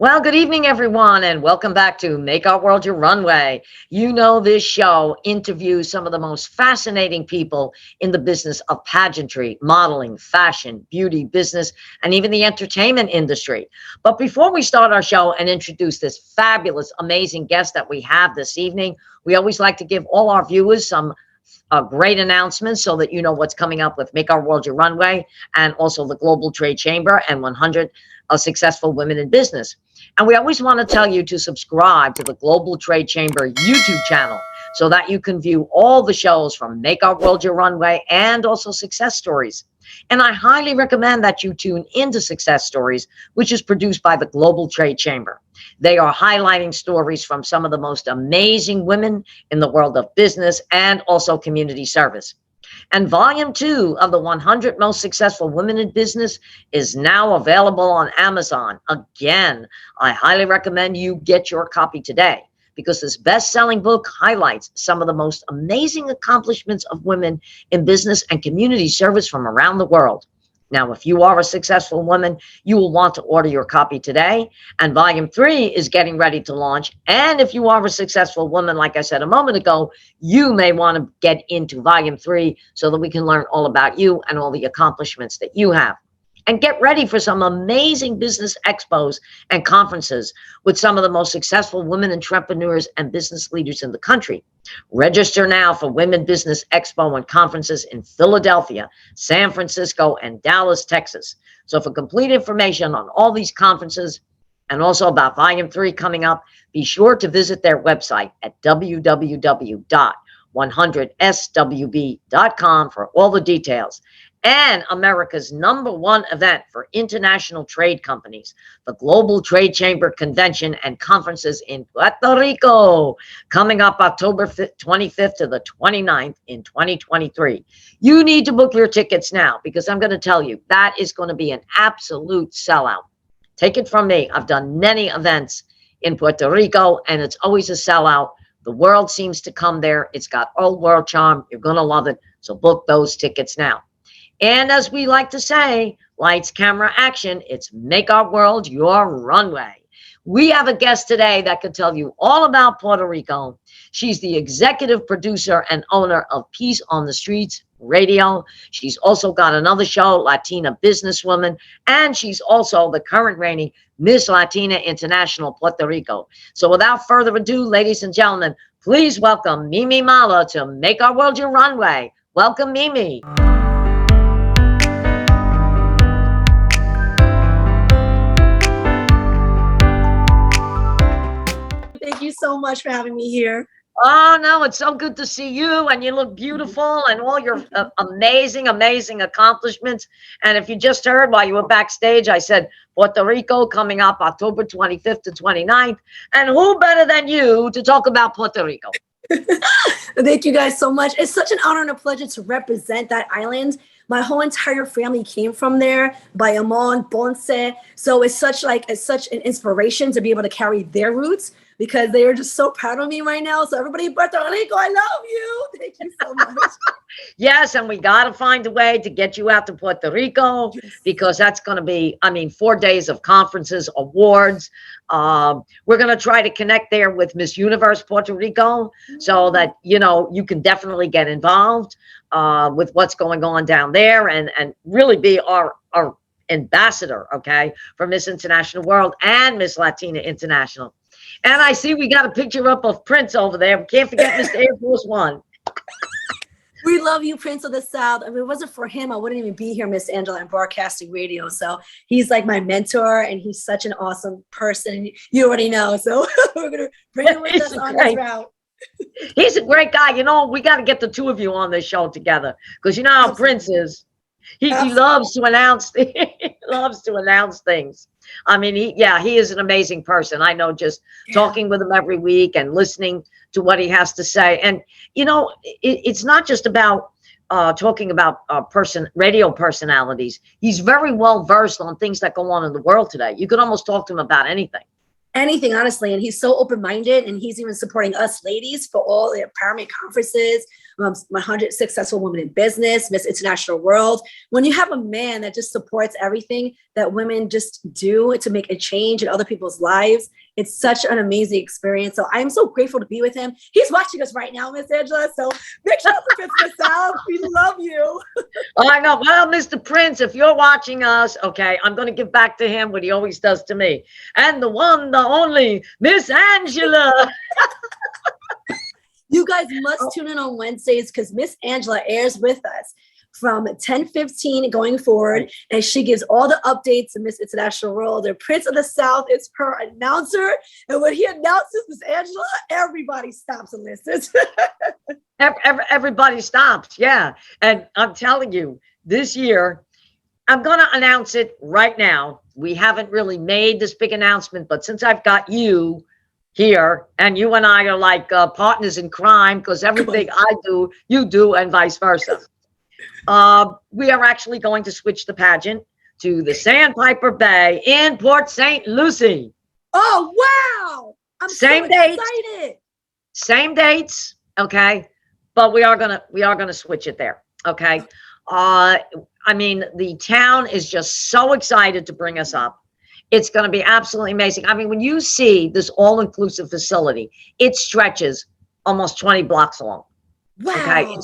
Well, good evening, everyone, and welcome back to Make Our World Your Runway. You know, this show interviews some of the most fascinating people in the business of pageantry, modeling, fashion, beauty, business, and even the entertainment industry. But before we start our show and introduce this fabulous, amazing guest that we have this evening, we always like to give all our viewers some great announcements so that you know what's coming up with Make Our World Your Runway and also the Global Trade Chamber and 100 Successful Women in Business. And we always want to tell you to subscribe to the Global Trade Chamber YouTube channel so that you can view all the shows from Make Our World Your Runway and also Success Stories. And I highly recommend that you tune into Success Stories, which is produced by the Global Trade Chamber. They are highlighting stories from some of the most amazing women in the world of business and also community service. And volume 2 of the 100 most successful women in business is now available on Amazon. Again, I highly recommend you get your copy today, because this best-selling book highlights some of the most amazing accomplishments of women in business and community service from around the world. Now, if you are a successful woman, you will want to order your copy today. And volume 3 is getting ready to launch. And if you are a successful woman, like I said a moment ago, you may want to get into volume 3 so that we can learn all about you and all the accomplishments that you have. And get ready for some amazing business expos and conferences with some of the most successful women entrepreneurs and business leaders in the country. Register now for Women Business Expo and conferences in Philadelphia, San Francisco, and Dallas, Texas. So for complete information on all these conferences and also about Volume 3 coming up, be sure to visit their website at www.100swb.com for all the details. And America's #1 event for international trade companies, the Global Trade Chamber Convention and Conferences in Puerto Rico, coming up October 25th to the 29th in 2023. You need to book your tickets now, because I'm going to tell you, that is going to be an absolute sellout. Take it from me. I've done many events in Puerto Rico, and it's always a sellout. The world seems to come there. It's got old world charm. You're going to love it. So book those tickets now. And as we like to say, lights, camera, action, it's Make Our World Your Runway. We have a guest today that could tell you all about Puerto Rico. She's the executive producer and owner of Peace on the Streets Radio. She's also got another show, Latina Businesswoman, and she's also the current reigning Miss Latina International Puerto Rico. So without further ado, ladies and gentlemen, please welcome Mimi Mala to Make Our World Your Runway. Welcome, Mimi. Thank you so much for having me here. Oh, no, it's so good to see you, and you look beautiful, and all your amazing, amazing accomplishments. And if you just heard while you were backstage, I said Puerto Rico coming up October 25th to 29th. And who better than you to talk about Puerto Rico? Thank you guys so much. It's such an honor and a pleasure to represent that island. My whole entire family came from there, Bayamon, Ponce. So it's such an inspiration to be able to carry their roots, because they are just so proud of me right now. So everybody in Puerto Rico, I love you. Thank you so much. Yes, and we got to find a way to get you out to Puerto Rico, because that's going to be, 4 days of conferences, awards. We're going to try to connect there with Miss Universe Puerto Rico, so that, you can definitely get involved with what's going on down there, and really be our ambassador, okay, for Miss International World and Miss Latina International. And I see we got a picture up of Prince over there. We can't forget Mr. Air Force One. We love you, Prince of the South. If it wasn't for him, I wouldn't even be here, Miss Angela, in broadcasting radio. So he's like my mentor, and he's such an awesome person. You already know. So we're going to bring him with us on this route. He's a great guy. We got to get the two of you on this show together, because you know how Prince is. He loves to announce things. He is an amazing person. I know, just talking with him every week and listening to what he has to say. And, it's not just about talking about radio personalities. He's very well versed on things that go on in the world today. You could almost talk to him about anything. Anything, honestly. And he's so open-minded, and he's even supporting us ladies for all the empowerment conferences, 100 Successful Women in Business, Miss International World. When you have a man that just supports everything that women just do to make a change in other people's lives, it's such an amazing experience. So I'm so grateful to be with him. He's watching us right now, Miss Angela. So big shout out to Prince of the South. We love you. Oh, I know. Well, Mr. Prince, if you're watching us, okay, I'm going to give back to him what he always does to me. And the one, the only, Miss Angela. You guys must tune in on Wednesdays because Miss Angela airs with us from 10:15 going forward, and she gives all the updates in Miss International World. The Prince of the South is her announcer, and when he announces Miss Angela, everybody stops and listens. Everybody stops, yeah. And I'm telling you, this year, I'm going to announce it right now. We haven't really made this big announcement, but since I've got you here, and you and I are like partners in crime, because everything I do, you do, and vice versa. We are actually going to switch the pageant to the Sandpiper Bay in Port St. Lucie. Oh, wow. I'm Same so dates, excited. Same dates, okay? But we are gonna switch it there, okay? I mean, the town is just so excited to bring us up. It's going to be absolutely amazing. I mean, when you see this all-inclusive facility, it stretches almost 20 blocks long. Wow. Okay.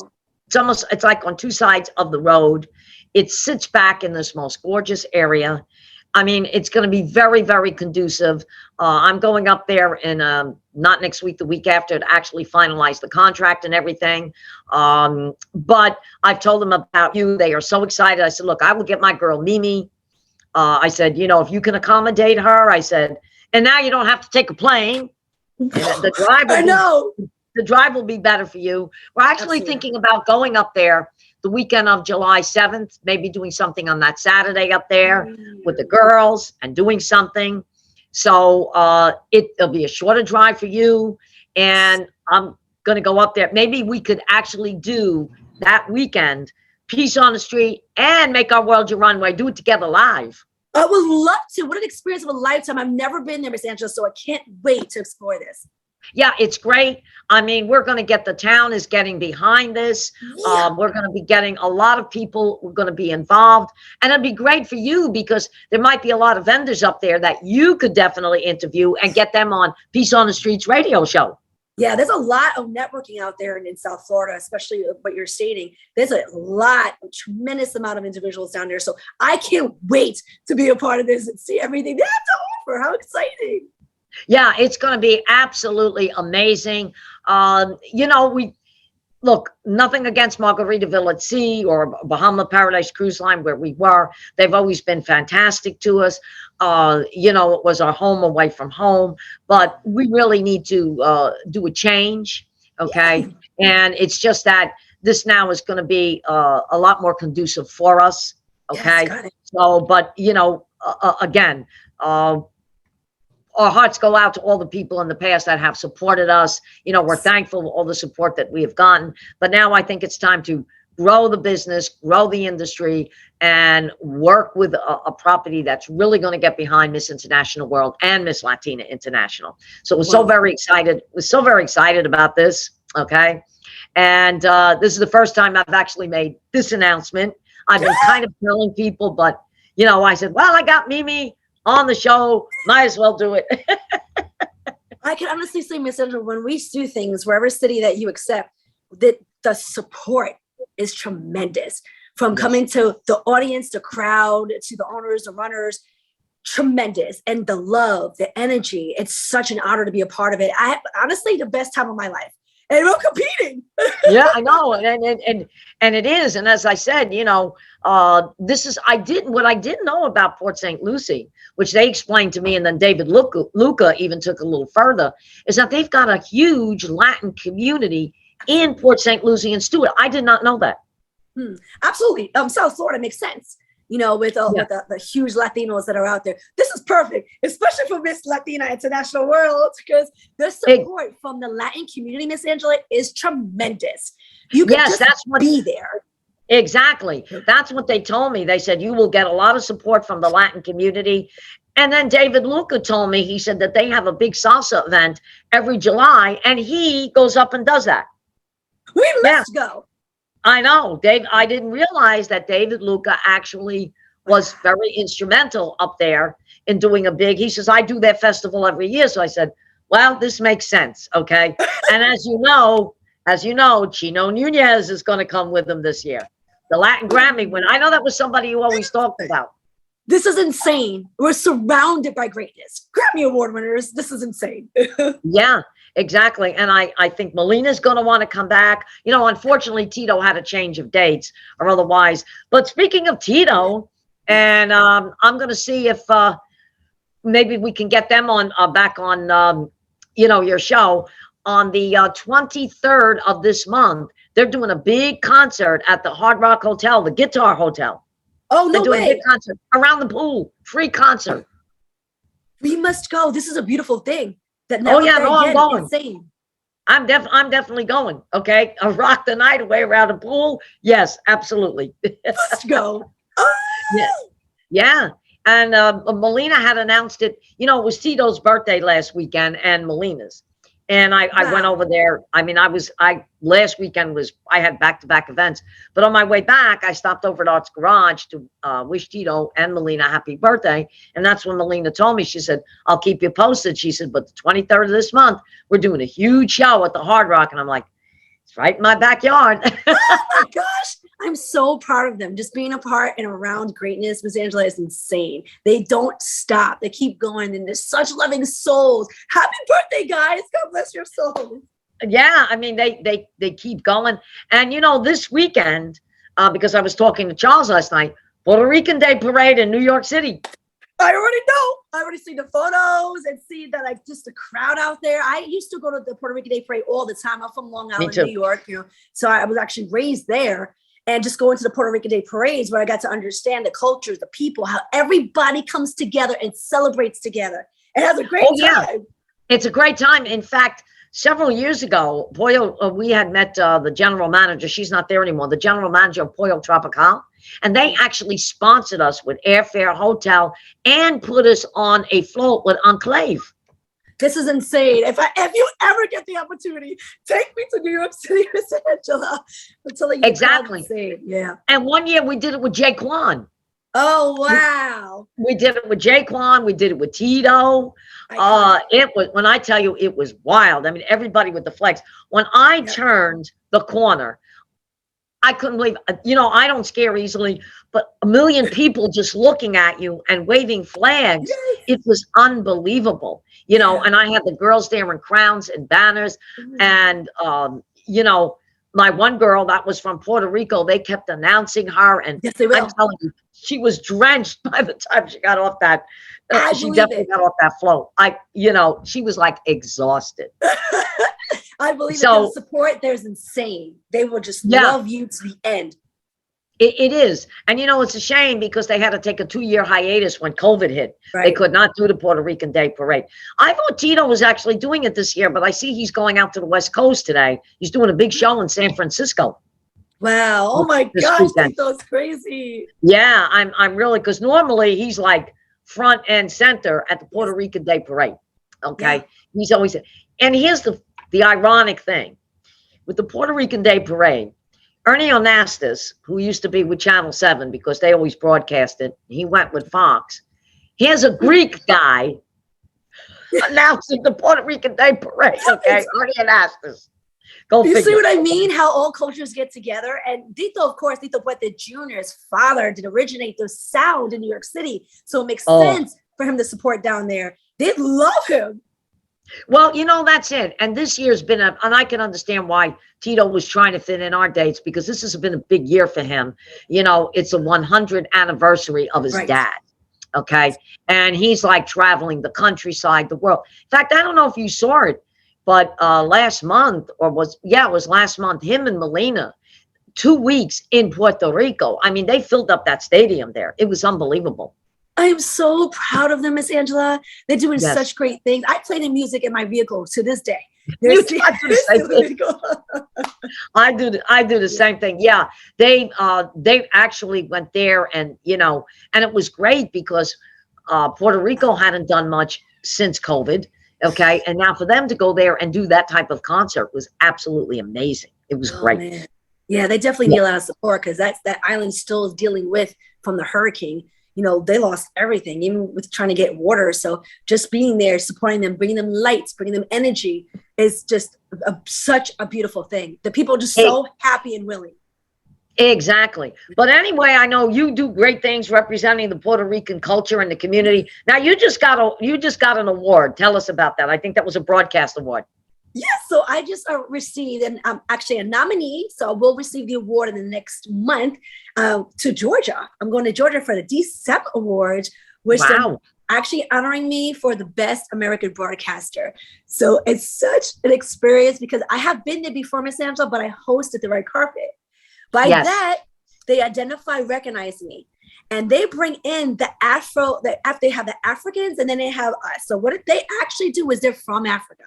It's like on two sides of the road. It sits back in this most gorgeous area. I mean, it's going to be very, very conducive. I'm going up there in not next week, the week after, to actually finalize the contract and everything. But I've told them about you. They are so excited. I said, look, I will get my girl Mimi. I said, you know, if you can accommodate her, I said, and now you don't have to take a plane. The drive will be better for you. We're actually thinking about going up there the weekend of July 7th, maybe doing something on that Saturday up there with the girls and doing something. So it'll be a shorter drive for you. And I'm going to go up there. Maybe we could actually do that weekend Peace on the Street and Make Our World Your Runway, do it together live. I would love to. What an experience of a lifetime. I've never been there, Miss Angela, so I can't wait to explore this. Yeah, it's great. I mean, we're going to get, the town is getting behind this. Yeah. We're going to be getting a lot of people who are going to be involved. And it'd be great for you because there might be a lot of vendors up there that you could definitely interview and get them on Peace on the Streets radio show. Yeah, there's a lot of networking out there in South Florida, especially what you're stating. There's a tremendous amount of individuals down there. So I can't wait to be a part of this and see everything they have to offer. How exciting. Yeah, it's going to be absolutely amazing. You know, look, nothing against Margaritaville at Sea or Bahama Paradise Cruise Line where we were. They've always been fantastic to us. You know, it was our home away from home, but we really need to do a change, okay? And it's just that this now is going to be a lot more conducive for us, okay? Yes, so, but, you know, again, our hearts go out to all the people in the past that have supported us. You know, we're thankful for all the support that we have gotten. But now I think it's time to grow the business, grow the industry, and work with a property that's really going to get behind Miss International World and Miss Latina International. So we're so very excited. We're so very excited about this, okay? And this is the first time I've actually made this announcement. I've been kind of telling people, but, you know, I said, well, I got Mimi on the show, might as well do it. I can honestly say, Miss Angela, when we do things, wherever city that you accept, that the support is tremendous. From coming to the audience, the crowd, to the owners, the runners, tremendous. And the love, the energy, it's such an honor to be a part of it. I honestly, the best time of my life. And we're competing. Yeah, I know, and it is. And as I said, you know, what I didn't know about Port St. Lucie, which they explained to me, and then David Luca even took a little further, is that they've got a huge Latin community in Port St. Lucie and Stewart. I did not know that. Absolutely. South Florida makes sense. You know, with the huge Latinos that are out there. This is perfect, especially for Miss Latina International World, because the support from the Latin community, Miss Angela, is tremendous. You can be there. Exactly. That's what they told me. They said, you will get a lot of support from the Latin community. And then David Luca told me, he said that they have a big salsa event every July, and he goes up and does that. We Yeah, must go. I know. Dave, I didn't realize that David Luca actually was very instrumental up there in doing a big, he says, I do that festival every year. So I said, well, this makes sense. Okay. And as you know, Chino Nunez is going to come with them this year. The Latin Grammy win. I know that was somebody you always talked about. This is insane. We're surrounded by greatness. Grammy Award winners. This is insane. Yeah, exactly. And I think Melina's going to want to come back. You know, unfortunately, Tito had a change of dates or otherwise. But speaking of Tito, and I'm going to see if maybe we can get them on back on, you know, your show on the 23rd of this month. They're doing a big concert at the Hard Rock Hotel, the Guitar Hotel. Oh, They're no doing a way. big concert around the pool, free concert. We must go. This is a beautiful thing. That now Oh yeah, no, I'm going. Insane. I'm definitely going. Okay, I'll rock the night away around the pool. Yes, absolutely. Let's go. Yeah, yeah. And Melina had announced it. You know, it was Tito's birthday last weekend and Melina's. And I went over there. I mean, last weekend I had back-to-back events, but on my way back, I stopped over at Art's Garage to wish Tito and Melina happy birthday. And that's when Melina told me, she said, I'll keep you posted. She said, but the 23rd of this month, we're doing a huge show at the Hard Rock. And I'm like, it's right in my backyard. Oh my gosh. I'm so proud of them. Just being a part and around greatness, Miss Angela, is insane. They don't stop. They keep going, and they're such loving souls. Happy birthday, guys. God bless your souls. Yeah, I mean, they keep going. And, you know, this weekend, because I was talking to Charles last night, Puerto Rican Day Parade in New York City. I already know. I already see the photos and see that, like, just the crowd out there. I used to go to the Puerto Rican Day Parade all the time. I'm from Long Island, New York, you know, so I was actually raised there. And just going to the Puerto Rican Day parades where I got to understand the cultures, the people, how everybody comes together and celebrates together and has a great time. Yeah. It's a great time. In fact, several years ago, we had met the general manager. She's not there anymore. The general manager of Pollo Tropical. And they actually sponsored us with airfare, hotel, and put us on a float with Enclave. This is insane. If you ever get the opportunity, take me to New York City, Miss Angela. I'm telling you, exactly. Yeah. And one year we did it with 𝐏𝐚𝐠𝐞𝐬. Oh wow. We did it with 𝐏𝐚𝐠𝐞𝐬. We did it with Tito. It was, when I tell you, it was wild. I mean, everybody with the flags. When I turned the corner, I couldn't believe, you know, I don't scare easily, but a million people just looking at you and waving flags. Yes. It was unbelievable, you know, and I had the girls there in crowns and banners. And, you know, my one girl that was from Puerto Rico, they kept announcing her. And yes, they will. I'm telling you, she was drenched by the time she got off that. She definitely got off that float. You know, she was like exhausted. I believe that the support there's insane. They will just love you to the end. It is. And, you know, it's a shame because they had to take a 2-year hiatus when COVID hit. Right. They could not do the Puerto Rican Day Parade. I thought Tito was actually doing it this year, but I see he's going out to the West Coast today. He's doing a big show in San Francisco. Wow. Oh, my gosh. Tito's crazy. Yeah, I'm really, because normally he's like front and center at the Puerto Rican Day Parade. Okay. Yeah. He's always, and here's the ironic thing with the Puerto Rican Day Parade. Ernie Onassis, who used to be with Channel 7 because they always broadcast it, he went with Fox. Here's a Greek guy announcing the Puerto Rican Day Parade. Okay, Ernie Onassis. Go figure. You see what I mean? How all cultures get together. And Tito, of course, Tito Puente Jr.'s father did originate the sound in New York City. So it makes sense for him to support down there. They love him. Well, you know, that's it. And this year's been and I can understand why Tito was trying to fit in our dates, because this has been a big year for him. You know, it's a 100th anniversary of his dad. Okay. And he's like traveling the countryside, the world. In fact, I don't know if you saw it, but last month it was last month, him and Melina, 2 weeks in Puerto Rico. I mean, they filled up that stadium there. It was unbelievable. I am so proud of them, Miss Angela. They're doing such great things. I play the music in my vehicle to this day. I do the same thing. Yeah, they actually went there, and you know, and it was great because Puerto Rico hadn't done much since COVID. Okay, and now for them to go there and do that type of concert was absolutely amazing. It was Oh great. man. Yeah, they definitely need a lot of support because that island still is dealing with from the hurricane. You know, they lost everything, even with trying to get water. So just being there, supporting them, bringing them lights, bringing them energy is just such a beautiful thing. The people are just so happy and willing. Exactly. But anyway, I know you do great things representing the Puerto Rican culture and the community. Now you just got an award. Tell us about that. I think that was a broadcast award. Yes, so I just received, and I'm actually a nominee, so I will receive the award in the next month to Georgia. I'm going to Georgia for the DSEP Awards, which they're actually honoring me for the best American broadcaster. So it's such an experience because I have been there before, Miss Angela, but I hosted the red carpet. By that, they identify, recognize me. And they bring in the they have the Africans and then they have us. So what they actually do is they're from Africa,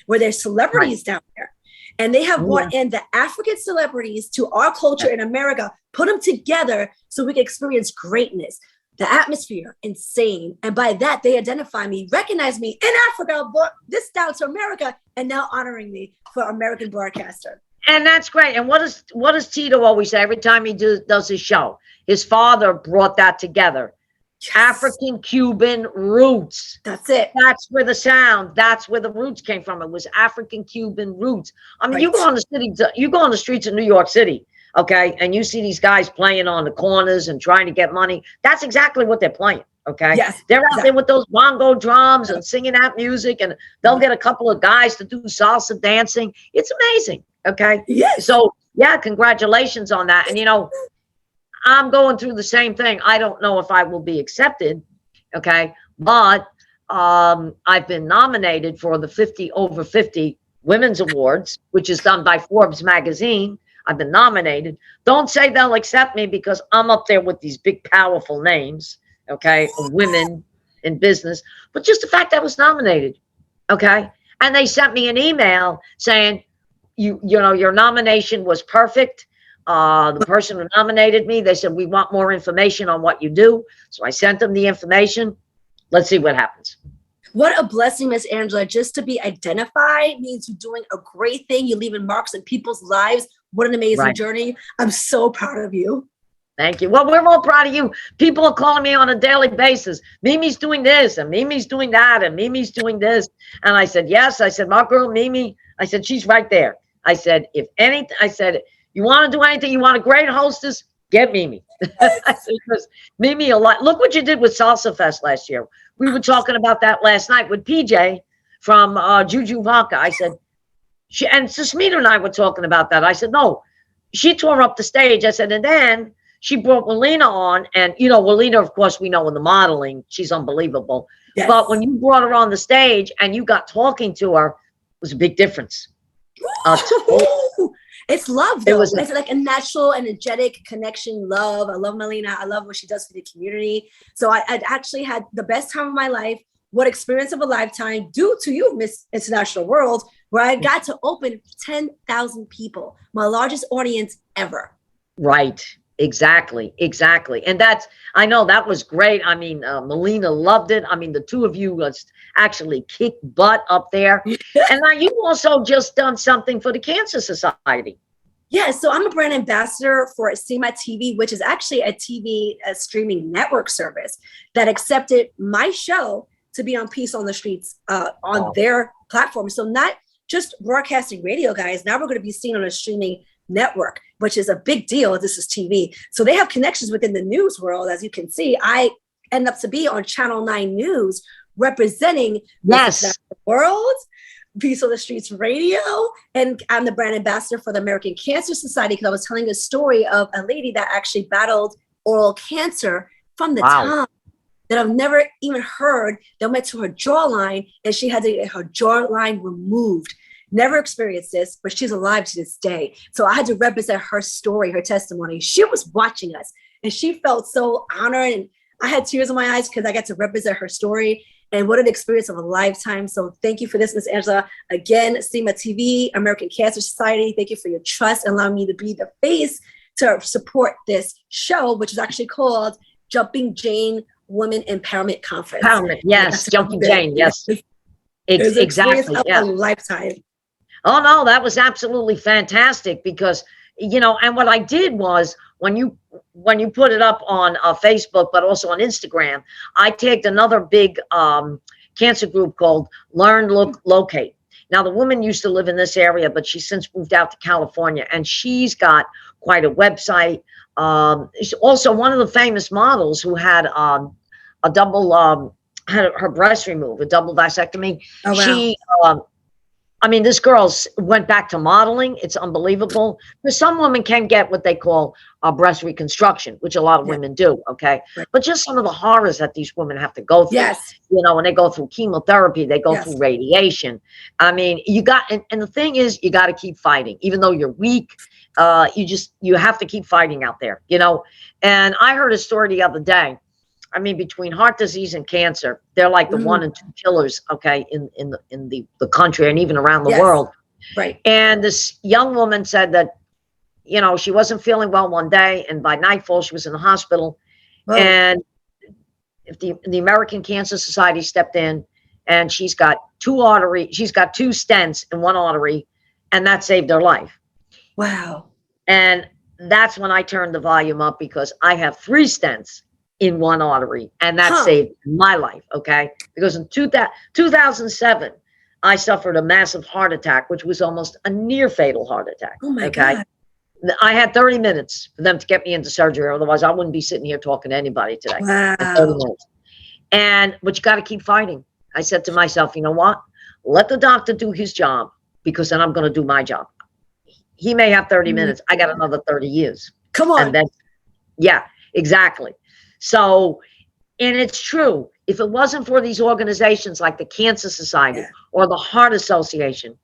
where there's celebrities down there. And they have brought in the African celebrities to our culture in America, put them together so we can experience greatness. The atmosphere, insane. And by that, they identify me, recognize me in Africa, brought this down to America, and now honoring me for American broadcaster. And that's great. And what does Tito always say every time he does his show? His father brought that together. Yes. African Cuban roots. That's it. That's where the sound, that's where the roots came from. It was African Cuban roots. I mean, you go on the streets of New York City, okay, and you see these guys playing on the corners and trying to get money. That's exactly what they're playing. Okay. Yes. They're out there with those bongo drums and singing that music, and they'll get a couple of guys to do salsa dancing. It's amazing. Okay. Yes. So yeah, congratulations on that. And you know, I'm going through the same thing. I don't know if I will be accepted. Okay. But I've been nominated for the 50 over 50 Women's Awards, which is done by Forbes magazine. I've been nominated. Don't say they'll accept me because I'm up there with these big, powerful names. Okay. Of women in business, but just the fact I was nominated. Okay. And they sent me an email saying, you know, your nomination was perfect. The person who nominated me, they said, we want more information on what you do. So I sent them the information. Let's see what happens. What a blessing, Miss Angela. Just to be identified means you're doing a great thing. You're leaving marks in people's lives. What an amazing journey. I'm so proud of you. Thank you. Well, we're all proud of you. People are calling me on a daily basis. Mimi's doing this and Mimi's doing that and Mimi's doing this. And I said, yes. I said, my girl, Mimi, I said, she's right there. I said, if anything, I said, you want to do anything, you want a great hostess, get Mimi. I said, because Mimi, a lot. Look what you did with Salsa Fest last year. We were talking about that last night with PJ from Juju Vodka. I said, and Susmita and I were talking about that. I said, no, she tore up the stage. I said, and then she brought Walina on. And, you know, Walina, of course, we know in the modeling, she's unbelievable. Yes. But when you brought her on the stage and you got talking to her, it was a big difference. It's love, though. It's like a natural, energetic connection, love. I love Melina. I love what she does for the community. So I actually had the best time of my life. What experience of a lifetime due to you, Miss International World, where I got to open 10,000 people, my largest audience ever. Right. Exactly. And I know that was great. I mean, Melina loved it. I mean, the two of you actually kicked butt up there. And now you also just done something for the Cancer Society. Yeah, so I'm a brand ambassador for 𝐏𝐚𝐠𝐞𝐬 TV, which is actually a TV streaming network service that accepted my show to be on Peace on the Streets on their platform. So not just broadcasting radio, guys. Now we're going to be seen on a streaming network, which is a big deal. This is TV. So they have connections within the news world. As you can see, I end up to be on Channel 9 News representing the world, Peace on the Streets Radio. And I'm the brand ambassador for the American Cancer Society because I was telling a story of a lady that actually battled oral cancer from the time that I've never even heard that went to her jawline and she had to get her jawline removed. Never experienced this, but she's alive to this day. So I had to represent her story, her testimony. She was watching us and she felt so honored. And I had tears in my eyes because I got to represent her story. And what an experience of a lifetime. So thank you for this, Miss Angela. Again, 𝐏𝐚𝐠𝐞𝐬 TV, American Cancer Society. Thank you for your trust and allowing me to be the face to support this show, which is actually called Jumping Jane Women Empowerment Conference. Empowerment, yes. Jumping Jane, yes. Exactly. Yeah. A lifetime. Oh no, that was absolutely fantastic because, and what I did was when you put it up on Facebook, but also on Instagram, I tagged another big cancer group called Learn, Look, Locate. Now the woman used to live in this area, but she's since moved out to California, and she's got quite a website. She's also one of the famous models who had a double had her breast removed, a double vasectomy. Oh, wow. She I mean, this went back to modeling. It's unbelievable. Because some women can get what they call a breast reconstruction, which a lot of women do, okay? Right. But just some of the horrors that these women have to go through. Yes. When they go through chemotherapy, they go through radiation. I mean, and the thing is, you got to keep fighting. Even though you're weak, you have to keep fighting out there, And I heard a story the other day. I mean, between heart disease and cancer, they're like the 1 and 2 killers, okay, in the country and even around the world. Right. And this young woman said that, she wasn't feeling well one day, and by nightfall she was in the hospital. Whoa. And if the American Cancer Society stepped in, and she's got two stents in one artery, and that saved her life. Wow. And that's when I turned the volume up, because I have 3 stents in one artery, and that saved my life, okay? Because in 2007, I suffered a massive heart attack, which was almost a near fatal heart attack. Oh my God. I had 30 minutes for them to get me into surgery. Otherwise, I wouldn't be sitting here talking to anybody today. Wow. 30 minutes. But you got to keep fighting. I said to myself, you know what? Let the doctor do his job, because then I'm going to do my job. He may have 30 minutes. I got another 30 years. Come on. And then, yeah, exactly. So, and it's true. If it wasn't for these organizations like the Cancer Society or the Heart Association,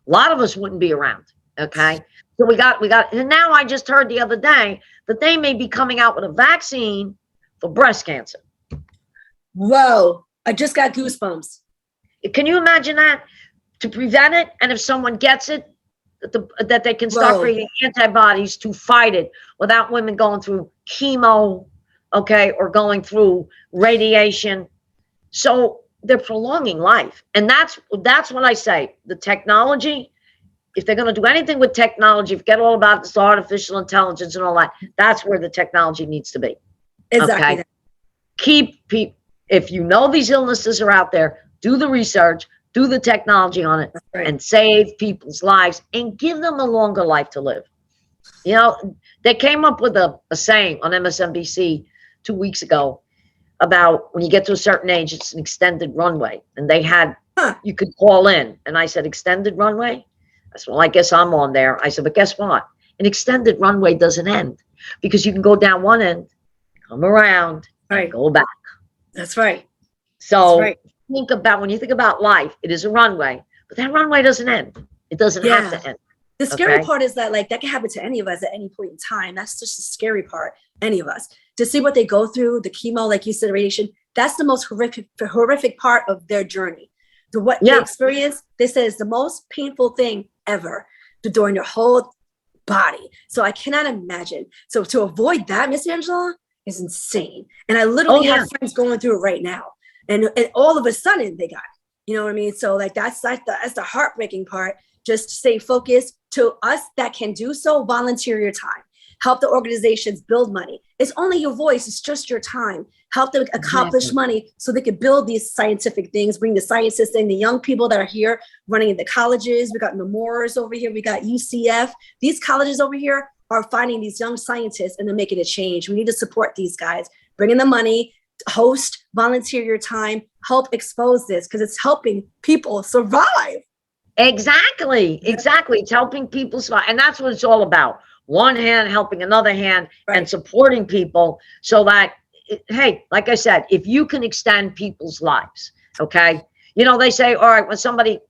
a lot of us wouldn't be around. Okay. So we got, and now I just heard the other day that they may be coming out with a vaccine for breast cancer. Whoa. I just got goosebumps. Can you imagine that? To prevent it, and if someone gets it, that they can start creating antibodies to fight it without women going through chemo, okay, or going through radiation. So they're prolonging life. And that's what I say. The technology, if they're going to do anything with technology, forget all about this artificial intelligence and all that, that's where the technology needs to be. Exactly. Okay? If you know these illnesses are out there, do the research, do the technology on it, and save people's lives and give them a longer life to live. They came up with a saying on MSNBC 2 weeks ago about when you get to a certain age, it's an extended runway. And they had, you could call in. And I said, extended runway? I said, well, I guess I'm on there. I said, but guess what? An extended runway doesn't end, because you can go down one end, come around, and go back. That's right. So when you think about life, it is a runway, but that runway doesn't end. It doesn't have to end. The scary part is that that can happen to any of us at any point in time. That's just the scary part. Any of us, to see what they go through, the chemo, like you said, radiation, that's the most horrific part of their journey. What they experience, they say, is the most painful thing ever during their whole body. So I cannot imagine. So to avoid that, Miss Angela, is insane. And I literally have friends going through it right now. And all of a sudden they got it. You know what I mean? So that's the heartbreaking part. Just stay focused. To us that can do so, volunteer your time. Help the organizations build money. It's only your voice. It's just your time. Help them accomplish money so they can build these scientific things, bring the scientists in, the young people that are here running in the colleges. We got Nemours over here. We got UCF. These colleges over here are finding these young scientists and they're making a change. We need to support these guys, bring in the money, host, volunteer your time, help expose this, because it's helping people survive. Exactly. It's helping people survive. And that's what it's all about. One hand helping another hand and supporting people so that, hey, like I said, if you can extend people's lives, okay? They say, all right, when somebody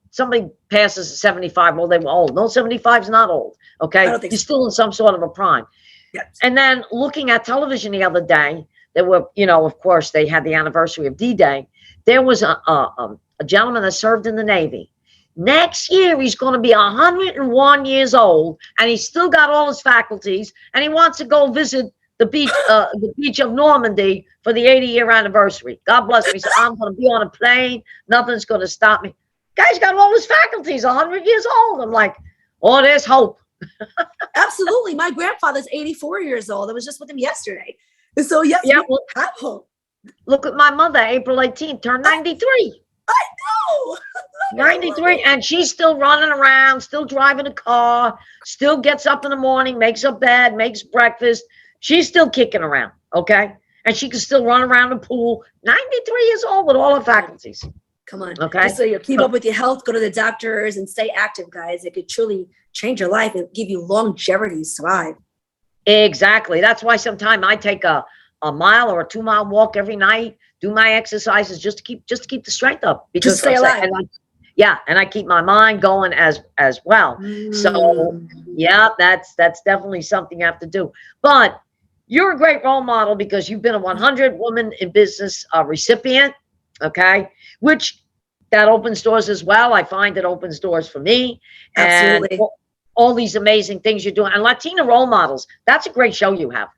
passes 75, well, they were old. No, 75 is not old, okay? You're still in some sort of a prime. Yes. And then looking at television the other day, there were, of course, they had the anniversary of D-Day. There was a gentleman that served in the Navy. Next year, he's going to be 101 years old, and he's still got all his faculties, and he wants to go visit the beach of Normandy for the 80-year anniversary. God bless him. He said, I'm going to be on a plane. Nothing's going to stop me. Guy's got all his faculties, 100 years old. I'm like, oh, there's hope. Absolutely. My grandfather's 84 years old. I was just with him yesterday. And so, yes, Yeah, we well, have hope. look at my mother, April 18th, turned 93. I know. 93, and she's still running around, still driving a car, still gets up in the morning, makes her bed, makes breakfast. She's still kicking around, okay? And she can still run around the pool. 93 years old with all her faculties. Come on. Okay. Just so you keep up with your health, go to the doctors and stay active, guys. It could truly change your life and give you longevity to survive. Exactly. That's why sometimes I take a mile or a 2-mile walk every night, do my exercises just to keep the strength up. Because just stay alive. And I keep my mind going as well. So yeah, that's definitely something you have to do. But you're a great role model because you've been a 100 Women in Business recipient, okay? Which that opens doors as well. I find it opens doors for me. Absolutely. And all these amazing things you're doing. And Latina role models, that's a great show you have.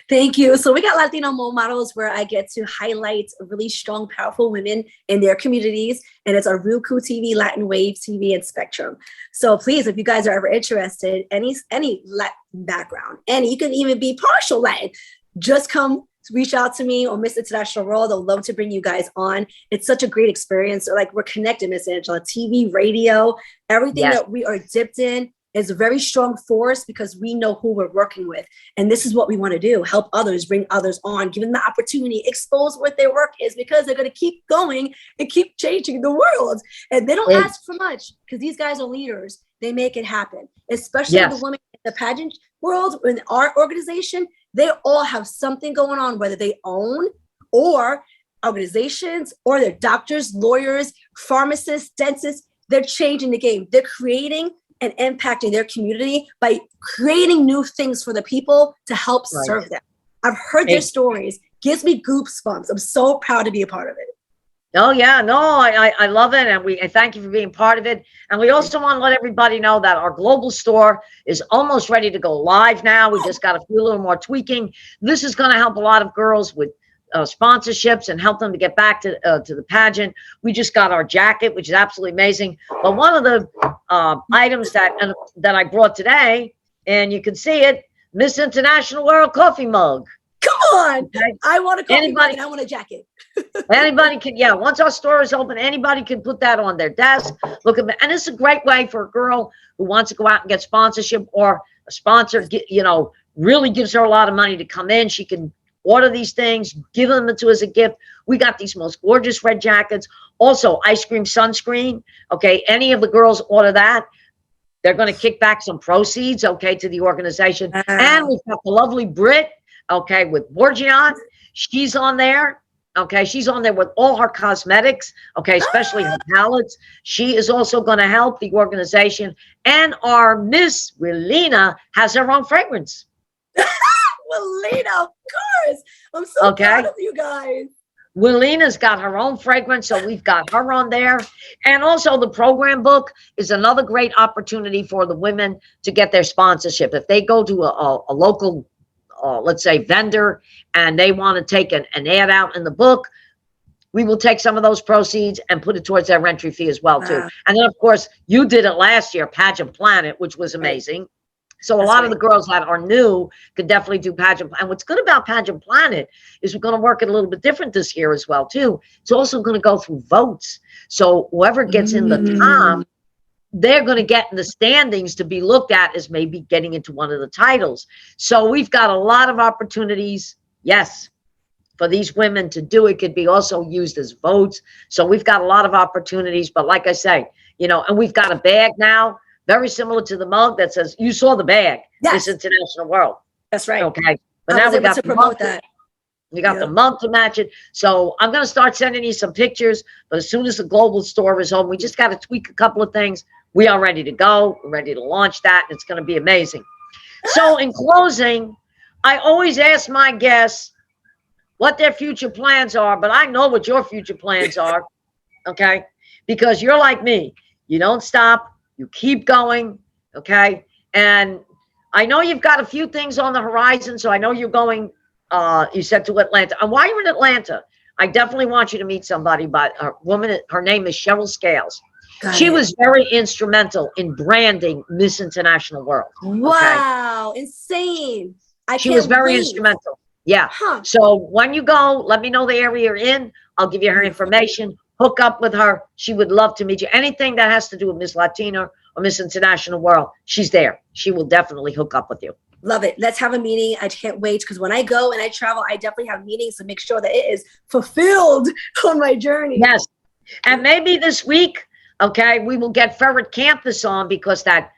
Thank you. So we got Latino role models where I get to highlight really strong, powerful women in their communities. And it's on Roku TV, Latin Wave TV, and Spectrum. So please, if you guys are ever interested, any Latin background, and you can even be partial Latin, just come reach out to me or Miss International World. I'd love to bring you guys on. It's such a great experience. Like, we're connected, Miss Angela, TV, radio, everything that we are dipped in is a very strong force because we know who we're working with. And this is what we want to do. Help others, bring others on, give them the opportunity, expose what their work is, because they're going to keep going and keep changing the world. And they don't ask for much because these guys are leaders. They make it happen, especially the women in the pageant world, in our organization. They all have something going on, whether they own or organizations or they're doctors, lawyers, pharmacists, dentists. They're changing the game. They're creating and impacting their community by creating new things for the people to help serve them. I've heard their stories. Gives me goosebumps. I'm so proud to be a part of it. Oh yeah, no, I love it, and thank you for being part of it. And we also want to let everybody know that our global store is almost ready to go live now. We just got a few little more tweaking. This is going to help a lot of girls with sponsorships and help them to get back to the pageant. We just got our jacket, which is absolutely amazing. But one of the items that I brought today, and you can see it, Miss International World coffee mug. Come on. Okay. I want a coffee mug and I want a jacket. Anybody can, once our store is open, anybody can put that on their desk. Look at me. And it's a great way for a girl who wants to go out and get sponsorship, or a sponsor, really gives her a lot of money to come in. She can order these things, give them to as a gift. We got these most gorgeous red jackets. Also, ice cream sunscreen. Okay, any of the girls order that, they're going to kick back some proceeds, okay, to the organization. And we've got the lovely Brit, okay, with Bourgeon. She's on there. Okay, she's on there with all her cosmetics, okay, especially her palettes. She is also going to help the organization. And our Miss Willina has her own fragrance. Willina, of course. I'm so proud of you guys. Willina's got her own fragrance, so we've got her on there. And also the program book is another great opportunity for the women to get their sponsorship. If they go to a local, let's say, vendor, and they want to take an ad out in the book, we will take some of those proceeds and put it towards their entry fee as well, too. And then, of course, you did it last year, Pageant Planet, which was amazing. So a lot of the girls that are new could definitely do Pageant. And what's good about Pageant Planet is we're going to work it a little bit different this year as well, too. It's also going to go through votes. So whoever gets in the top, they're going to get in the standings to be looked at as maybe getting into one of the titles. So we've got a lot of opportunities, yes, for these women to do it. Could be also used as votes. So we've got a lot of opportunities. But like I say, and we've got a bag now, very similar to the mug that says, you saw the bag, Miss International World. That's right. Okay. But now we got to promote that. We got the mug to match it. So I'm going to start sending you some pictures. But as soon as the global store is open, we just got to tweak a couple of things. We are ready to go. We're ready to launch that. And it's going to be amazing. So in closing, I always ask my guests what their future plans are. But I know what your future plans are. Okay. Because you're like me. You don't stop. You keep going, okay? And I know you've got a few things on the horizon, so I know you're going, you said, to Atlanta. And while you're in Atlanta, I definitely want you to meet somebody, but a woman, her name is Cheryl Scales. Got She it. was very instrumental in branding Miss International World. Wow, insane. I She was can't very wait. instrumental. Yeah. Huh. So when you go, let me know the area you're in. I'll give you her information. Hook up with her. She would love to meet you. Anything that has to do with Miss Latina or Miss International World, she's there. She will definitely hook up with you. Love it. Let's have a meeting. I can't wait, because when I go and I travel, I definitely have meetings to make sure that it is fulfilled on my journey. Yes. And maybe this week, okay, we will get Ferret Campus on, because that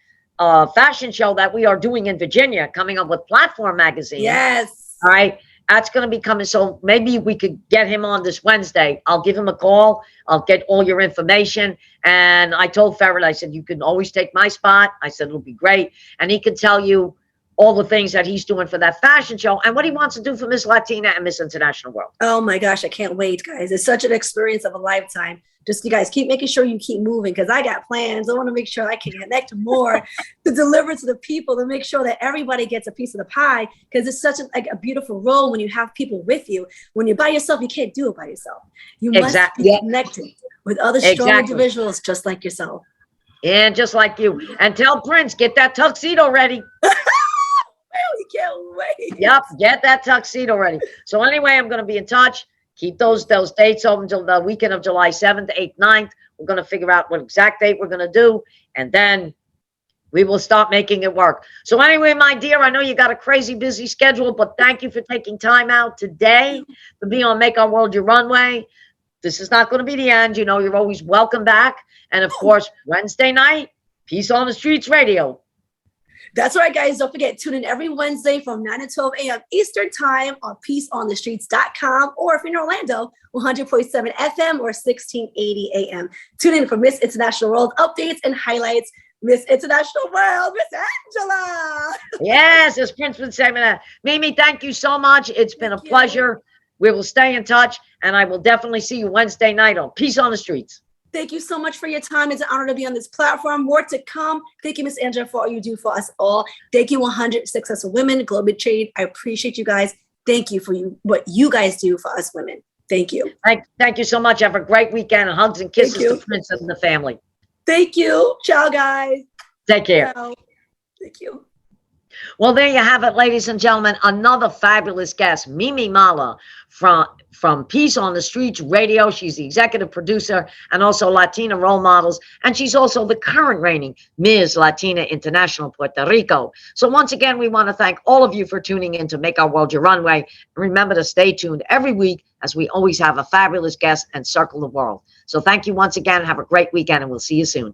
fashion show that we are doing in Virginia, coming up with Platform Magazine. Yes. All right. That's going to be coming. So maybe we could get him on this Wednesday. I'll give him a call. I'll get all your information. And I told Ferret, I said, you can always take my spot. I said, it'll be great. And he can tell you all the things that he's doing for that fashion show and what he wants to do for Miss Latina and Miss International World. Oh my gosh, I can't wait, guys. It's such an experience of a lifetime. Just you guys keep making sure you keep moving, because I got plans. I want to make sure I can connect more to deliver to the people, to make sure that everybody gets a piece of the pie, because it's such a beautiful role when you have people with you. When you're by yourself, you can't do it by yourself. You must be connected with other strong individuals just like yourself. And just like you. And tell Prince, get that tuxedo ready. You can't wait. Yep, get that tuxedo ready. So anyway, I'm going to be in touch. Keep those dates open until the weekend of July 7th, 8th, 9th. We're going to figure out what exact date we're going to do, and then we will start making it work. So anyway, my dear, I know you got a crazy busy schedule, but thank you for taking time out today to be on Make Our World Your Runway. This is not going to be the end. You know, you're always welcome back. And of course, Wednesday night, Peace on the Streets Radio. That's right, guys. Don't forget, tune in every Wednesday from 9 to 12 a.m. Eastern Time on peaceonthestreets.com, or if you're in Orlando, 100.7 FM or 1680 a.m. Tune in for Miss International World updates and highlights. Miss International World, Miss Angela. Yes, as Prince would say that. Mimi, thank you so much. It's been a pleasure. We will stay in touch, and I will definitely see you Wednesday night on Peace on the Streets. Thank you so much for your time. It's an honor to be on this platform. More to come. Thank you, Miss Angela, for all you do for us all. Thank you, 100 Successful Women, Global Trade. I appreciate you guys. Thank you for what you guys do for us women. Thank you. Thank you so much. Have a great weekend, and hugs and kisses to Prince and the family. Thank you. Ciao, guys. Take care. Ciao. Thank you. Well, there you have it, ladies and gentlemen. Another fabulous guest, Mimi Mala from Peace on the Streets Radio. She's the executive producer and also Latina role models. And she's also the current reigning Ms. Latina International Puerto Rico. So once again, we want to thank all of you for tuning in to Make Our World Your Runway. And remember to stay tuned every week, as we always have a fabulous guest and circle the world. So thank you once again. Have a great weekend, and we'll see you soon.